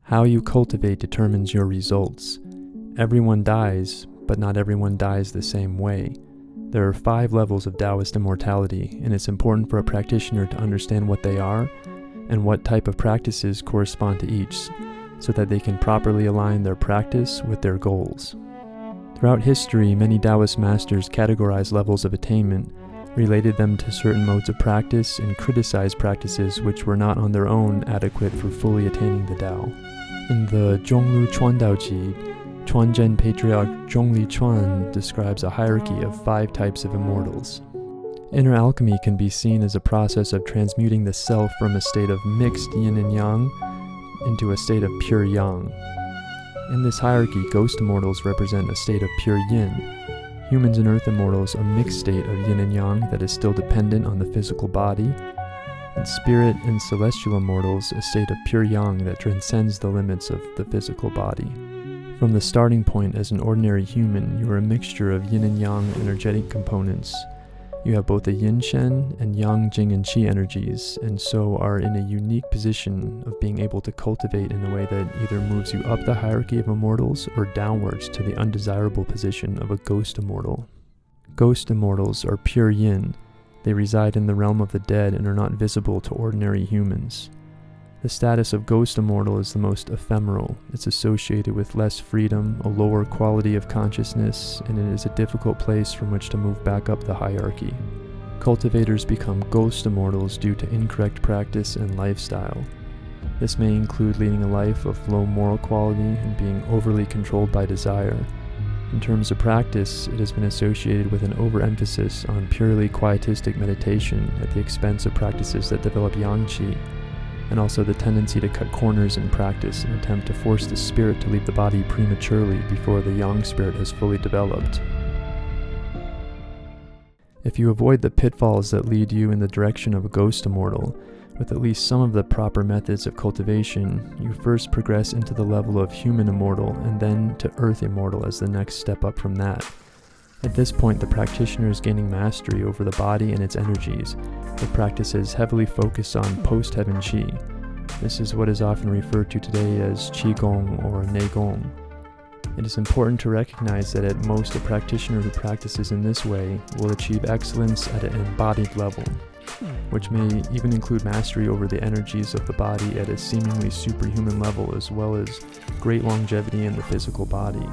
How you cultivate determines your results. Everyone dies, but not everyone dies the same way. There are 5 levels of Daoist immortality, and it's important for a practitioner to understand what they are and what type of practices correspond to each, so that they can properly align their practice with their goals. Throughout history, many Daoist masters categorized levels of attainment, related them to certain modes of practice, and criticized practices which were not on their own adequate for fully attaining the Tao. In the Zhong-Lu Chuandao Ji, Chuanzhen Patriarch Zhongli Quan describes a hierarchy of 5 types of immortals. Inner alchemy can be seen as a process of transmuting the self from a state of mixed yin and yang into a state of pure yang. In this hierarchy, Ghost Immortals represent a state of pure yin. Humans and Earth Immortals, a mixed state of yin and yang that is still dependent on the physical body. And Spirit and Celestial Immortals, a state of pure yang that transcends the limits of the physical body. From the starting point as an ordinary human, you are a mixture of yin and yang energetic components. You have both the yin Shen and yang jing and qi energies, and so are in a unique position of being able to cultivate in a way that either moves you up the hierarchy of immortals or downwards to the undesirable position of a Ghost Immortal. Ghost Immortals are pure yin. They reside in the realm of the dead and are not visible to ordinary humans. The status of Ghost Immortal is the most ephemeral. It's associated with less freedom, a lower quality of consciousness, and it is a difficult place from which to move back up the hierarchy. Cultivators become Ghost Immortals due to incorrect practice and lifestyle. This may include leading a life of low moral quality and being overly controlled by desire. In terms of practice, it has been associated with an overemphasis on purely quietistic meditation at the expense of practices that develop yang qi, and also the tendency to cut corners in practice and attempt to force the spirit to leave the body prematurely before the yang spirit has fully developed. If you avoid the pitfalls that lead you in the direction of a Ghost Immortal, with at least some of the proper methods of cultivation, you first progress into the level of Human Immortal and then to Earth Immortal as the next step up from that. At this point, the practitioner is gaining mastery over the body and its energies. The practice is heavily focused on post-heaven qi. This is what is often referred to today as qi gong or neidan. It is important to recognize that at most a practitioner who practices in this way will achieve excellence at an embodied level, which may even include mastery over the energies of the body at a seemingly superhuman level, as well as great longevity in the physical body.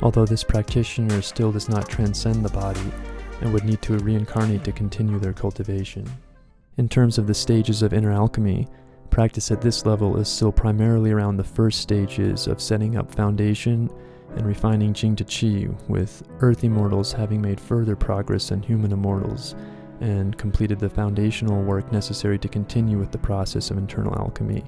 Although this practitioner still does not transcend the body and would need to reincarnate to continue their cultivation. In terms of the stages of inner alchemy, practice at this level is still primarily around the first stages of setting up foundation and refining Jing to Qi, with Earth Immortals having made further progress than Human Immortals and completed the foundational work necessary to continue with the process of internal alchemy,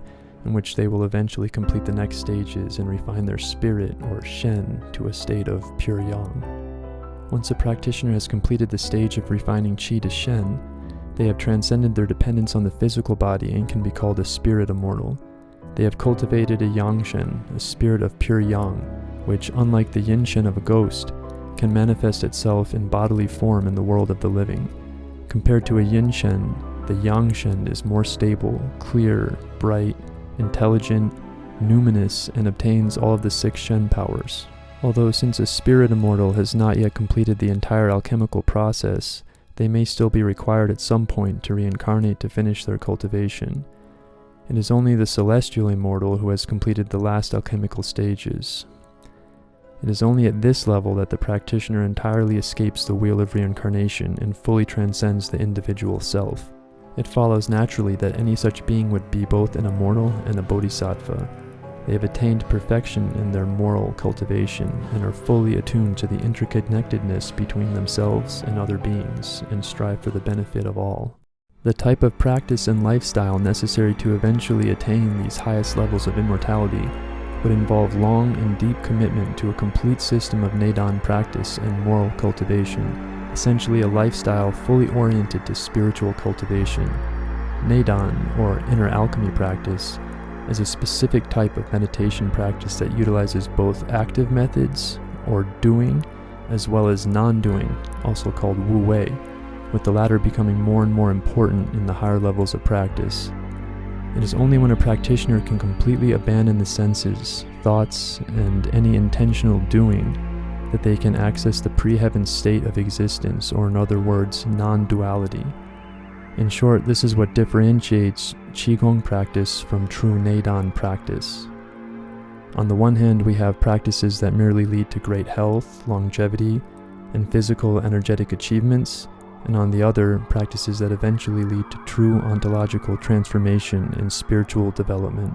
in which they will eventually complete the next stages and refine their spirit, or Shen, to a state of pure yang. Once a practitioner has completed the stage of refining Qi to Shen, they have transcended their dependence on the physical body and can be called a Spirit Immortal. They have cultivated a Yang Shen, a spirit of pure yang, which, unlike the Yin Shen of a ghost, can manifest itself in bodily form in the world of the living. Compared to a Yin Shen, the Yang Shen is more stable, clear, bright, intelligent, numinous, and obtains all of the 6 Shen powers. Although since a Spirit Immortal has not yet completed the entire alchemical process, they may still be required at some point to reincarnate to finish their cultivation. It is only the Celestial Immortal who has completed the last alchemical stages. It is only at this level that the practitioner entirely escapes the wheel of reincarnation and fully transcends the individual self. It follows naturally that any such being would be both an immortal and a bodhisattva. They have attained perfection in their moral cultivation and are fully attuned to the interconnectedness between themselves and other beings, and strive for the benefit of all. The type of practice and lifestyle necessary to eventually attain these highest levels of immortality would involve long and deep commitment to a complete system of neidan practice and moral cultivation, essentially a lifestyle fully oriented to spiritual cultivation. Neidan, or inner alchemy practice, is a specific type of meditation practice that utilizes both active methods, or doing, as well as non-doing, also called wu wei, with the latter becoming more and more important in the higher levels of practice. It is only when a practitioner can completely abandon the senses, thoughts, and any intentional doing that they can access the pre-heaven state of existence, or in other words, non-duality. In short, this is what differentiates Qigong practice from true neidan practice. On the one hand, we have practices that merely lead to great health, longevity, and physical energetic achievements, and on the other, practices that eventually lead to true ontological transformation and spiritual development.